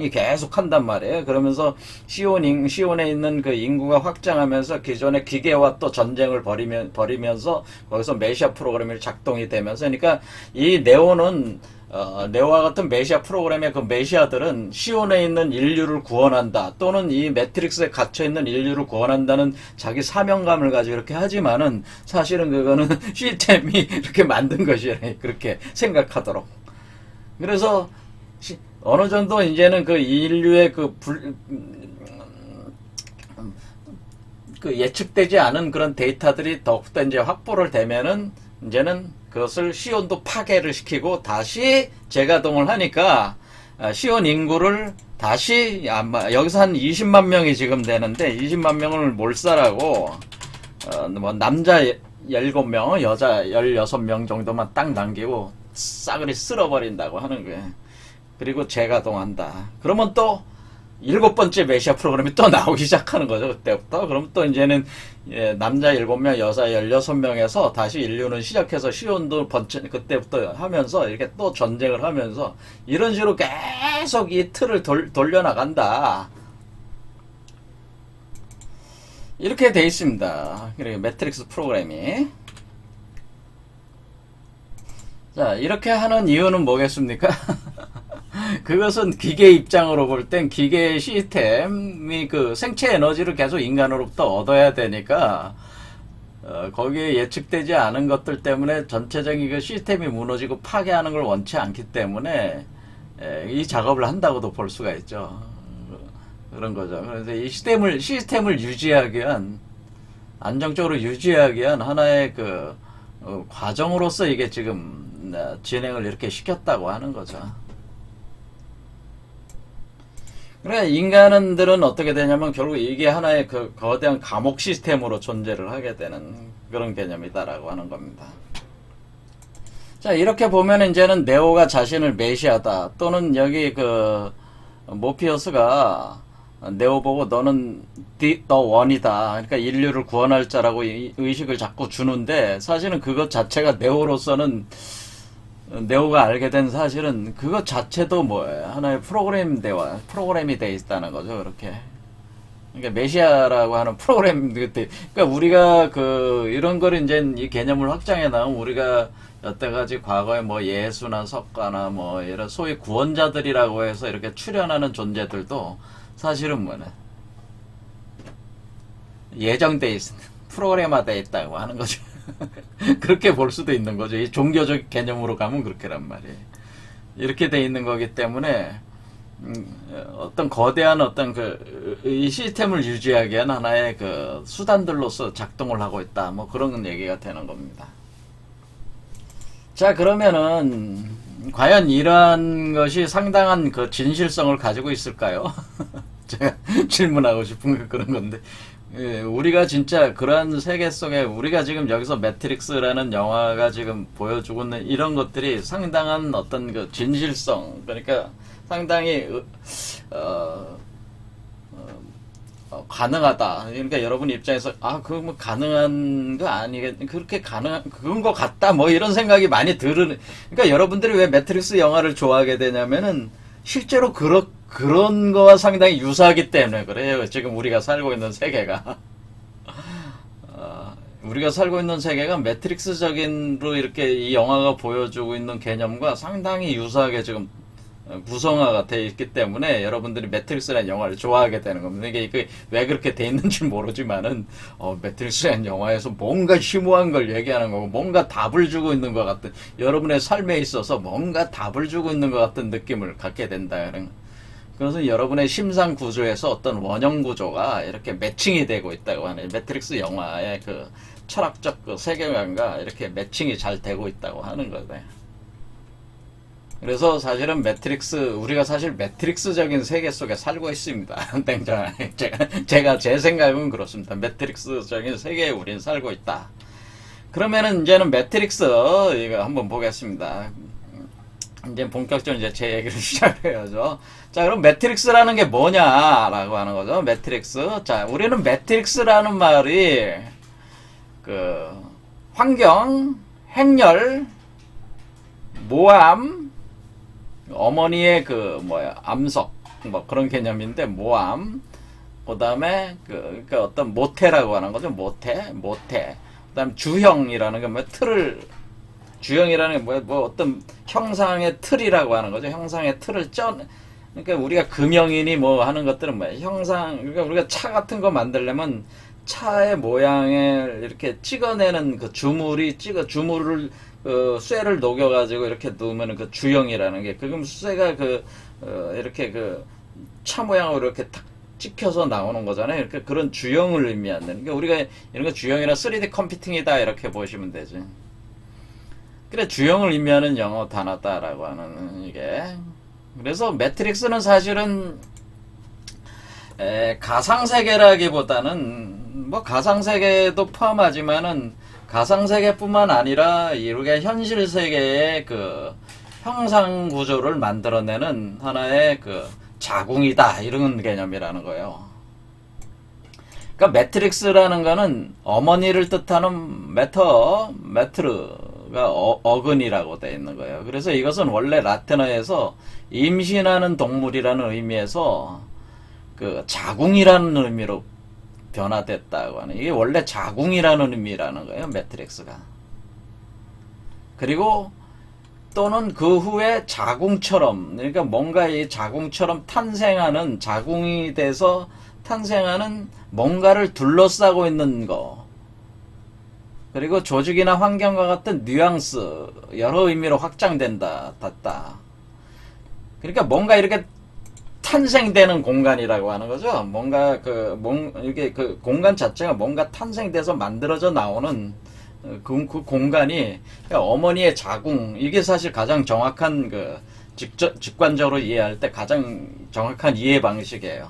계속 한단 말이에요. 그러면서 시온에 있는 그 인구가 확장하면서 기존의 기계와 또 전쟁을 벌이면서 거기서 메시아 프로그램이 작동이 되면서, 그러니까 이 네오와 같은 메시아 프로그램의 그 메시아들은 시온에 있는 인류를 구원한다, 또는 이 매트릭스에 갇혀있는 인류를 구원한다는 자기 사명감을 가지고 이렇게 하지만은, 사실은 그거는 시스템이 이렇게 만든 것이라 그렇게 생각하도록. 그래서 어느 정도 이제는 그 인류의 예측되지 않은 그런 데이터들이 더욱더 이제 확보를 되면은, 이제는 그것을 시온도 파괴를 시키고 다시 재가동을 하니까 시온 인구를 다시 여기서 한 20만 명이 지금 되는데 20만 명을 몰살하고 뭐 남자 17명, 여자 16명 정도만 딱 남기고 싸그리 쓸어버린다고 하는 거예요. 그리고 재가동한다. 그러면 또 일곱 번째 메시아 프로그램이 또 나오기 시작하는 거죠. 그때부터. 그럼 또 이제는 남자 7명, 여자 16명에서 다시 인류는 시작해서 시온도 그때부터 하면서 이렇게 또 전쟁을 하면서 이런 식으로 계속 이 틀을 돌려나간다. 이렇게 돼 있습니다. 그리고 매트릭스 프로그램이. 자, 이렇게 하는 이유는 뭐겠습니까? 그것은 기계 입장으로 볼 땐 기계의 시스템이 생체 에너지를 계속 인간으로부터 얻어야 되니까 거기에 예측되지 않은 것들 때문에 전체적인 그 시스템이 무너지고 파괴하는 걸 원치 않기 때문에 이 작업을 한다고도 볼 수가 있죠. 그런 거죠. 그래서 이 시스템을 유지하기 위한, 안정적으로 유지하기 위한 하나의 과정으로서 이게 지금 진행을 이렇게 시켰다고 하는 거죠. 그래, 인간들은 어떻게 되냐면 결국 이게 하나의 거대한 감옥 시스템으로 존재를 하게 되는 그런 개념이다라고 하는 겁니다. 자, 이렇게 보면 이제는 네오가 자신을 메시아다, 또는 여기 모피어스가 네오 보고 너는 더 원이다, 그러니까 인류를 구원할 자라고 의식을 자꾸 주는데, 사실은 그것 자체가 네오가 알게 된 사실은 그것 자체도 뭐예요? 하나의 프로그램이 돼 있다는 거죠. 그렇게. 그러니까 메시아라고 하는 프로그램, 그러니까 우리가 이런 거를 이제 이 개념을 확장해 나가면, 우리가 여태까지 과거에 뭐 예수나 석가나 뭐 이런 소위 구원자들이라고 해서 이렇게 출현하는 존재들도 사실은 뭐냐, 예정돼 있는, 프로그램화돼 있다고 하는 거죠. 그렇게 볼 수도 있는 거죠. 이 종교적 개념으로 가면 그렇게란 말이에요. 이렇게 돼 있는 거기 때문에 어떤 거대한 이 시스템을 유지하기 위한 하나의 수단들로서 작동을 하고 있다, 뭐 그런 얘기가 되는 겁니다. 자, 그러면은 과연 이러한 것이 상당한 진실성을 가지고 있을까요? 제가 질문하고 싶은 건 그런 건데, 예, 우리가 진짜 그러한 세계 속에 우리가 지금 여기서 매트릭스라는 영화가 지금 보여주고 있는 이런 것들이 상당한 어떤 그 진실성, 그러니까 상당히 어, 가능하다. 그러니까 여러분 입장에서 그거 뭐 가능한 거 아니겠, 그렇게 그건 거 같다. 뭐 이런 생각이 많이 들으는. 그러니까 여러분들이 왜 매트릭스 영화를 좋아하게 되냐면은 실제로 그런 거와 상당히 유사하기 때문에 그래요. 지금 우리가 살고 있는 세계가. 우리가 살고 있는 세계가 매트릭스적인로 이렇게 이 영화가 보여주고 있는 개념과 상당히 유사하게 지금 구성화가 되어 있기 때문에 여러분들이 매트릭스라는 영화를 좋아하게 되는 겁니다. 이게 왜 그렇게 돼 있는지 모르지만은 매트릭스라는 영화에서 뭔가 심오한 걸 얘기하는 거고 뭔가 답을 주고 있는 것 같은, 여러분의 삶에 있어서 뭔가 답을 주고 있는 것 같은 느낌을 갖게 된다는. 그래서 여러분의 심상 구조에서 어떤 원형 구조가 이렇게 매칭이 되고 있다고 하는, 매트릭스 영화의 그 철학적 그 세계관과 이렇게 매칭이 잘 되고 있다고 하는 거예요. 그래서 사실은 우리가 사실 매트릭스적인 세계 속에 살고 있습니다. 제가 제 생각은 그렇습니다. 매트릭스적인 세계에 우린 살고 있다. 그러면은 이제는 매트릭스, 이거 한번 보겠습니다. 이제 본격적으로 이제 제 얘기를 시작해야죠. 자, 그럼 매트릭스라는 게 뭐냐라고 하는 거죠. 매트릭스. 자, 우리는 매트릭스라는 말이 그 환경, 행렬, 모함, 어머니의 암석, 뭐 그런 개념인데, 모함, 그 다음에 그러니까 어떤 모태라고 하는 거죠. 모태. 그 다음에 주형이라는 게 주형이라는 게 어떤 형상의 틀이라고 하는 거죠. 형상의 틀을 그러니까 우리가 금형이니 뭐 하는 것들은 그러니까 우리가 차 같은 거 만들려면 차의 모양을 이렇게 찍어내는 그 주물을 쇠를 녹여가지고 이렇게 넣으면 그 주형이라는 게, 그럼 쇠가 이렇게 차 모양으로 이렇게 탁 찍혀서 나오는 거잖아요. 그러니까 그런 주형을 의미하는. 그러니까 우리가 이런 거 주형이나 3D 컴퓨팅이다 이렇게 보시면 되지. 그래, 주형을 의미하는 영어 단어다라고 하는 이게. 그래서 매트릭스는 사실은 가상세계라기보다는 가상세계도 포함하지만은 가상세계뿐만 아니라 우리가 현실세계의 그 형상 구조를 만들어내는 하나의 그 자궁이다, 이런 개념이라는 거예요. 그러니까 매트릭스라는 거는 어머니를 뜻하는 매트르가 어근이라고 되어 있는 거예요. 그래서 이것은 원래 라틴어에서 임신하는 동물이라는 의미에서 그 자궁이라는 의미로 변화됐다고 하는, 이게 원래 자궁이라는 의미라는 거예요, 매트릭스가. 그리고 또는 그 후에 자궁처럼, 그러니까 뭔가 이 자궁처럼 탄생하는, 자궁이 돼서 탄생하는 뭔가를 둘러싸고 있는 거, 그리고 조직이나 환경과 같은 뉘앙스, 여러 의미로 확장된다, 닿다. 그러니까 뭔가 이렇게 탄생되는 공간이라고 하는 거죠. 뭔가 이게 그 공간 자체가 뭔가 탄생돼서 만들어져 나오는 그 공간이 어머니의 자궁, 이게 사실 가장 정확한 직관적으로 이해할 때 가장 정확한 이해 방식이에요.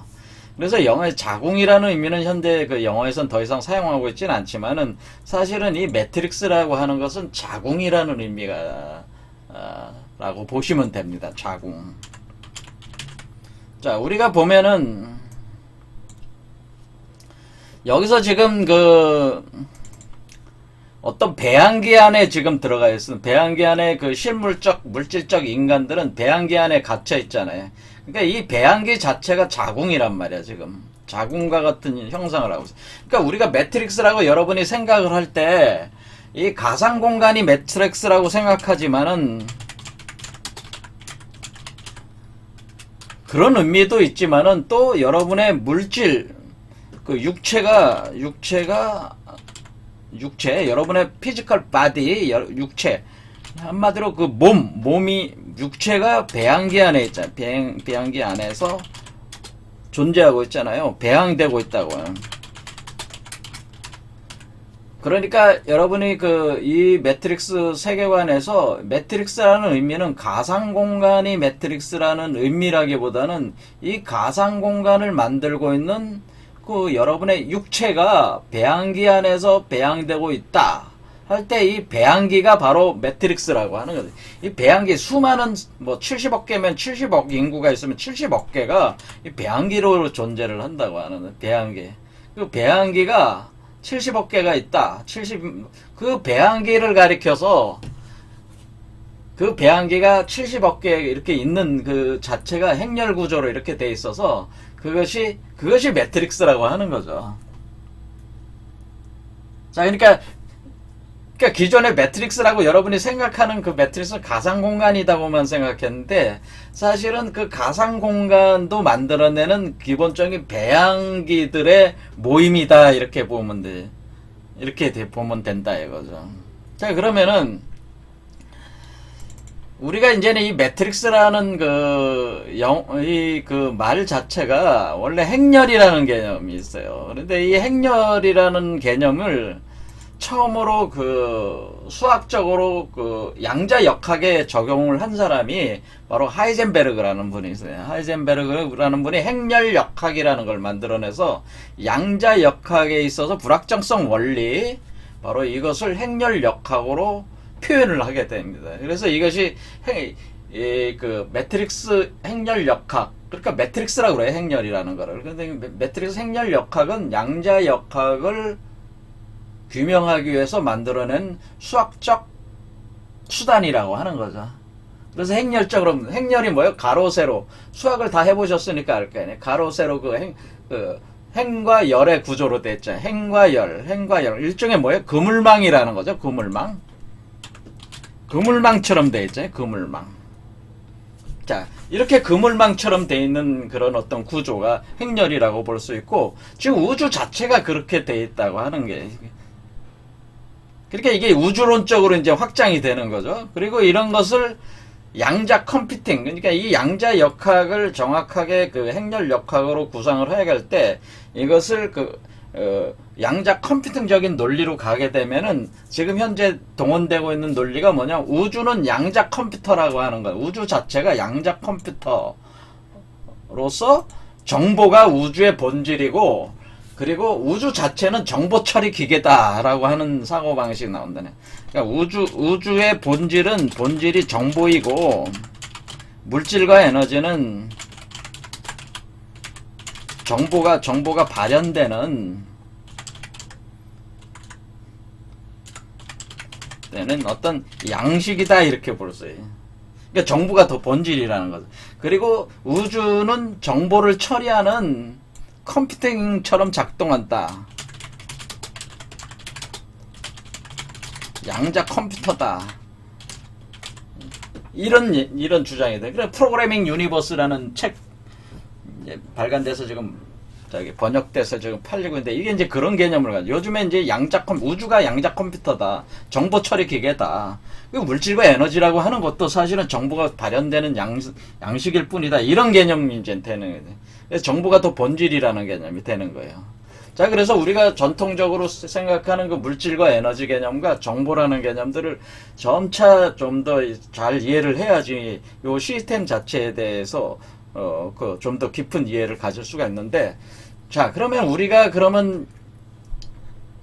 그래서 영어의 자궁이라는 의미는 현대 영어에선 더 이상 사용하고 있지는 않지만은 사실은 이 매트릭스라고 하는 것은 자궁이라는 의미가 라고 보시면 됩니다. 자궁. 자, 우리가 보면은 여기서 지금 어떤 배양기 안에 지금 들어가 있는, 배양기 안에 물질적 인간들은 배양기 안에 갇혀 있잖아요. 그러니까 이 배양기 자체가 자궁이란 말이야, 지금. 자궁과 같은 형상을 하고 있어. 그러니까 우리가 매트릭스라고 여러분이 생각을 할 때 이 가상 공간이 매트릭스라고 생각하지만은 그런 의미도 있지만은 또 여러분의 물질, 육체, 여러분의 피지컬 바디, 육체, 한마디로 육체가 배양기 안에 있잖아요. 배양기 안에서 존재하고 있잖아요. 배양되고 있다고요. 그러니까 여러분이 이 매트릭스 세계관에서 매트릭스라는 의미는 가상 공간이 매트릭스라는 의미라기보다는 이 가상 공간을 만들고 있는 여러분의 육체가 배양기 안에서 배양되고 있다 할 때 이 배양기가 바로 매트릭스라고 하는 거죠. 이 배양기 수많은 70억 개면 70억 인구가 있으면 70억 개가 이 배양기로 존재를 한다고 하는 배양기. 그 배양기가 70억 개가 있다. 그 배양기를 가리켜서 그 배양기가 70억 개 이렇게 있는 그 자체가 행렬 구조로 이렇게 돼 있어서 그것이 매트릭스라고 하는 거죠. 자, 그러니까 기존의 매트릭스라고 여러분이 생각하는 그 매트릭스는 가상 공간이다고만 생각했는데 사실은 그 가상 공간도 만들어내는 기본적인 배양기들의 모임이다 이렇게 보면 돼. 이렇게 보면 된다 이거죠. 자, 그러면은 우리가 이제는 이 매트릭스라는 그 말 자체가 원래 행렬이라는 개념이 있어요. 그런데 이 행렬이라는 개념을 처음으로 수학적으로 양자역학에 적용을 한 사람이 바로 하이젠베르그라는 분이 있어요. 하이젠베르그라는 분이 행렬역학이라는 걸 만들어내서 양자역학에 있어서 불확정성 원리, 바로 이것을 행렬역학으로 표현을 하게 됩니다. 그래서 이것이 매트릭스 행렬역학, 그러니까 매트릭스라고 그래요. 행렬이라는 거를. 근데 매트릭스 행렬역학은 양자역학을 규명하기 위해서 만들어낸 수학적 수단이라고 하는 거죠. 그래서 행렬적으로, 행렬이 뭐예요? 가로, 세로. 수학을 다 해보셨으니까 알 거 아니에요. 가로, 세로, 행과 열의 구조로 됐죠. 행과 열. 일종의 뭐예요? 그물망이라는 거죠. 그물망. 그물망처럼 돼 있죠. 그물망. 자, 이렇게 그물망처럼 돼 있는 그런 어떤 구조가 행렬이라고 볼 수 있고, 지금 우주 자체가 그렇게 돼 있다고 하는 게, 그러니까 이게 우주론적으로 이제 확장이 되는 거죠. 그리고 이런 것을 양자 컴퓨팅, 그러니까 이 양자 역학을 정확하게 행렬 역학으로 구상을 해갈 때 이것을 양자 컴퓨팅적인 논리로 가게 되면은 지금 현재 동원되고 있는 논리가 뭐냐? 우주는 양자 컴퓨터라고 하는 거예요. 우주 자체가 양자 컴퓨터로서 정보가 우주의 본질이고, 그리고 우주 자체는 정보 처리 기계다라고 하는 사고 방식이 나온다네. 그러니까 우주의 본질이 정보이고, 물질과 에너지는 정보가 발현되는 때는 어떤 양식이다 이렇게 볼 수 있어요. 그러니까 정보가 더 본질이라는 거죠. 그리고 우주는 정보를 처리하는 컴퓨팅처럼 작동한다. 양자 컴퓨터다. 이런 주장이 돼. 그래, 프로그래밍 유니버스라는 책 발간돼서 지금 번역돼서 지금 팔리고 있는데, 이게 이제 그런 개념을 가지고, 요즘에 이제 우주가 양자 컴퓨터다. 정보 처리 기계다. 물질과 에너지라고 하는 것도 사실은 정보가 발현되는 양식일 뿐이다. 이런 개념이 이제 되는 거예요. 그래서 정보가 더 본질이라는 개념이 되는 거예요. 자, 그래서 우리가 전통적으로 생각하는 그 물질과 에너지 개념과 정보라는 개념들을 점차 좀 더 잘 이해를 해야지 요 시스템 자체에 대해서 좀 더 깊은 이해를 가질 수가 있는데, 자, 그러면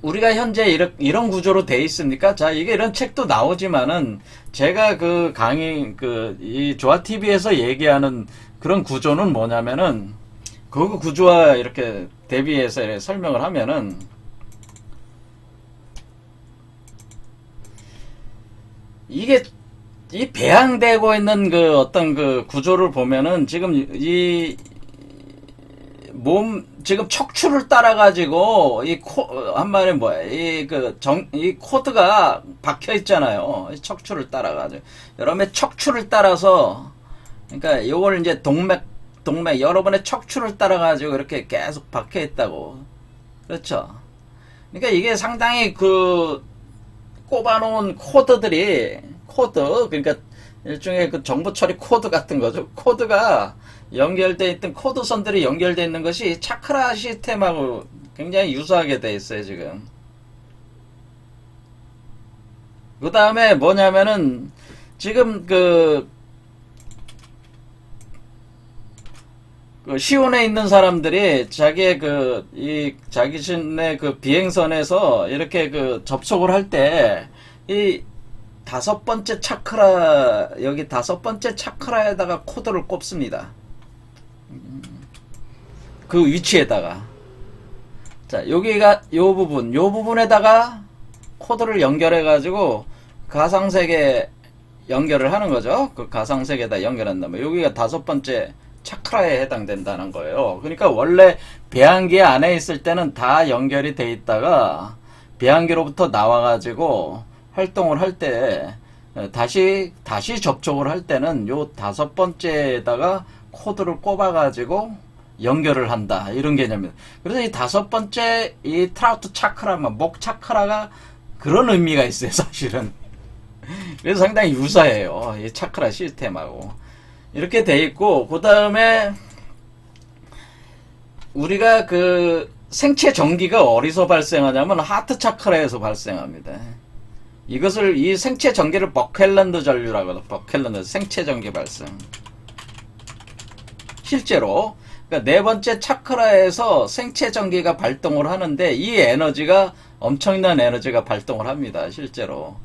우리가 현재 이런 구조로 돼 있습니까? 자, 이게 이런 책도 나오지만은, 제가 이 조아TV에서 얘기하는 그런 구조는 뭐냐면은, 그 구조와 이렇게 대비해서 설명을 하면은, 이게 이 배양되고 있는 어떤 구조를 보면은 지금 지금 척추를 따라가지고 한마디로 뭐야, 이 코드가 박혀 있잖아요. 이 척추를 따라가지고. 여러분의 척추를 따라서, 그러니까 요걸 이제 동맥, 여러분의 척추를 따라가지고 이렇게 계속 박혀 있다고. 그렇죠? 그러니까 이게 상당히 꼽아놓은 그러니까 일종의 정보 처리 코드 같은 거죠. 코드가 연결되어 있던 코드선들이 연결되어 있는 것이 차크라 시스템하고 굉장히 유사하게 되어 있어요, 지금. 그 다음에 뭐냐면은 지금 그 시온에 있는 사람들이 자기의 자기 자신의 그 비행선에서 이렇게 접촉을 할 때, 이 다섯 번째 차크라, 여기 다섯 번째 차크라에다가 코드를 꼽습니다. 그 위치에다가. 자, 여기가 요 부분에다가 코드를 연결해가지고 가상세계 연결을 하는 거죠. 그 가상세계에다 연결한다면 여기가 다섯 번째 차크라에 해당된다는 거예요. 그러니까 원래 배양기 안에 있을 때는 다 연결이 돼 있다가 배양기로부터 나와가지고 활동을 할 때 다시 접촉을 할 때는 요 다섯 번째에다가 코드를 꼽아가지고 연결을 한다, 이런 개념입니다. 그래서 이 다섯 번째 이 트라우트 차크라, 목 차크라가 그런 의미가 있어요, 사실은. 그래서 상당히 유사해요, 이 차크라 시스템하고. 이렇게 돼 있고, 그 다음에 우리가 생체 전기가 어디서 발생하냐면 하트 차크라에서 발생합니다. 이 생체 전기를 버켈란드 전류라고 하죠. 버켈란드 생체 전기 발생. 실제로 그러니까 네 번째 차크라에서 생체 전기가 발동을 하는데 이 에너지가 엄청난 에너지가 발동을 합니다, 실제로.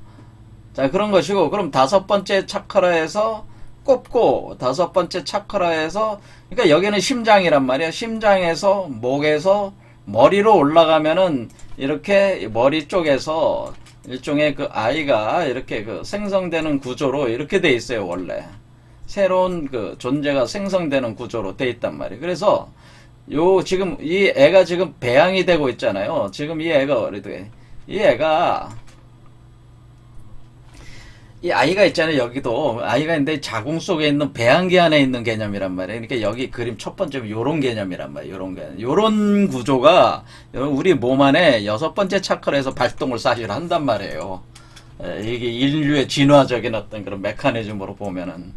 자, 그런 것이고, 그럼 다섯 번째 차크라에서 꼽고, 다섯 번째 차크라에서, 그러니까 여기는 심장이란 말이야. 심장에서, 목에서, 머리로 올라가면은, 이렇게 머리 쪽에서 일종의 아이가 이렇게 생성되는 구조로 이렇게 돼 있어요, 원래. 새로운 존재가 생성되는 구조로 돼 있단 말이에요. 그래서, 지금, 이 애가 지금 배양이 되고 있잖아요. 지금 이 애가 이 아이가 있잖아요. 여기도 아이가 있는데 자궁 속에 있는 배양기 안에 있는 개념이란 말이에요. 그러니까 여기 그림 첫 번째 요런 개념이란 말이에요. 요런 개념. 요런 구조가 우리 몸 안에 여섯 번째 차크라에서 발동을 사실 한단 말이에요. 이게 인류의 진화적인 어떤 그런 메커니즘으로 보면은.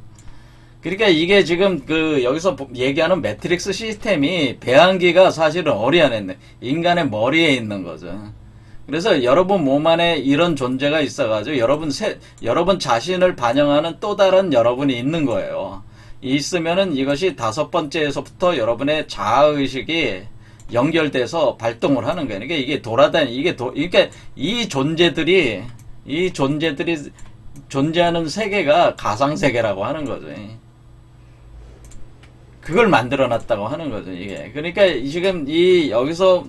그러니까 이게 지금 여기서 얘기하는 매트릭스 시스템이 배양기가 사실은 어리 안에 있는 인간의 머리에 있는 거죠. 그래서 여러분 몸 안에 이런 존재가 있어가지고 여러분 자신을 반영하는 또 다른 여러분이 있는 거예요. 있으면은 이것이 다섯 번째에서부터 여러분의 자아의식이 연결돼서 발동을 하는 거예요. 그러니까 이게 그러니까 이 존재들이 존재하는 세계가 가상세계라고 하는 거죠. 그걸 만들어 놨다고 하는 거죠, 이게. 그러니까 지금 여기서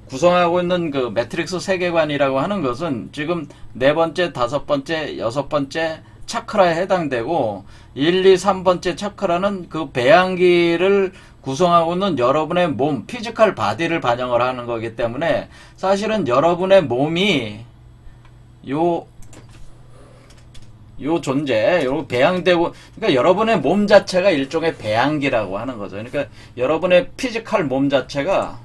구성하고 있는 매트릭스 세계관이라고 하는 것은 지금 네 번째, 다섯 번째, 여섯 번째 차크라에 해당되고 1, 2, 3번째 차크라는 배양기를 구성하고 있는 여러분의 몸, 피지컬 바디를 반영을 하는 거기 때문에 사실은 여러분의 몸이 요 배양되고, 그러니까 여러분의 몸 자체가 일종의 배양기라고 하는 거죠. 그러니까 여러분의 피지컬 몸 자체가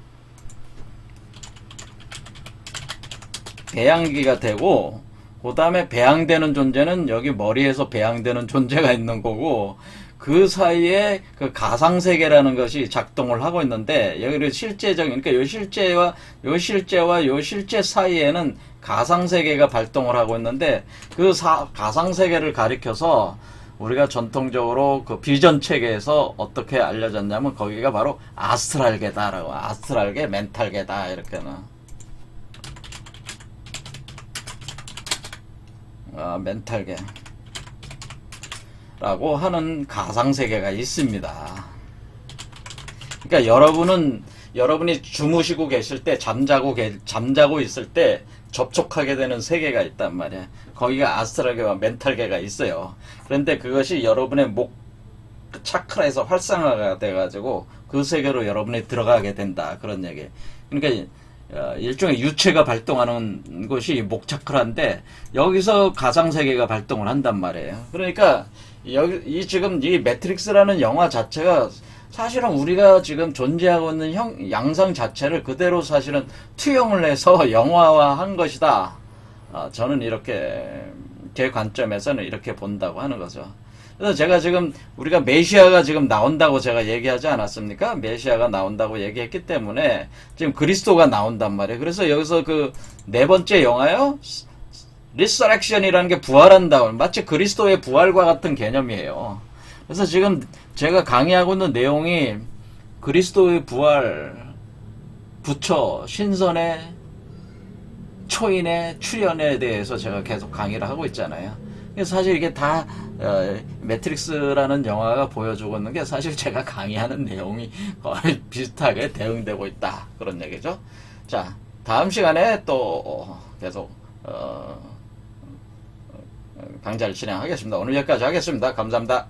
배양기가 되고, 그 다음에 배양되는 존재는 여기 머리에서 배양되는 존재가 있는 거고, 그 사이에 가상세계라는 것이 작동을 하고 있는데, 여기를 그러니까 요 실제와 요 실제 사이에는 가상세계가 발동을 하고 있는데, 가상세계를 가리켜서 우리가 전통적으로 비전 체계에서 어떻게 알려졌냐면, 거기가 바로 아스트랄계다라고, 아스트랄계, 멘탈계다, 이렇게는. 멘탈계 라고 하는 가상세계가 있습니다. 그러니까 여러분이 주무시고 계실 때, 잠자고 있을 때 접촉하게 되는 세계가 있단 말이야. 거기가 아스트랄계와 멘탈계가 있어요. 그런데 그것이 여러분의 목 차크라에서 활성화가 돼가지고 그 세계로 여러분이 들어가게 된다, 그런 얘기. 그러니까 일종의 유체가 발동하는 것이 목차크라인데, 여기서 가상세계가 발동을 한단 말이에요. 그러니까 지금 이 매트릭스라는 영화 자체가 사실은 우리가 지금 존재하고 있는 양상 자체를 그대로 사실은 투영을 해서 영화화한 것이다. 저는 제 관점에서는 이렇게 본다고 하는 거죠. 그래서 제가 지금 우리가 메시아가 지금 나온다고 제가 얘기하지 않았습니까? 메시아가 나온다고 얘기했기 때문에 지금 그리스도가 나온단 말이에요. 그래서 여기서 네 번째 영화요? 리서렉션이라는 게 부활한다. 마치 그리스도의 부활과 같은 개념이에요. 그래서 지금 제가 강의하고 있는 내용이 그리스도의 부활, 부처, 신선의 초인의 출현에 대해서 제가 계속 강의를 하고 있잖아요. 그래서 사실 이게 다 매트릭스라는 영화가 보여주고 있는 게 사실 제가 강의하는 내용이 거의 비슷하게 대응되고 있다. 그런 얘기죠. 자, 다음 시간에 또 계속 강좌를 진행하겠습니다. 오늘 여기까지 하겠습니다. 감사합니다.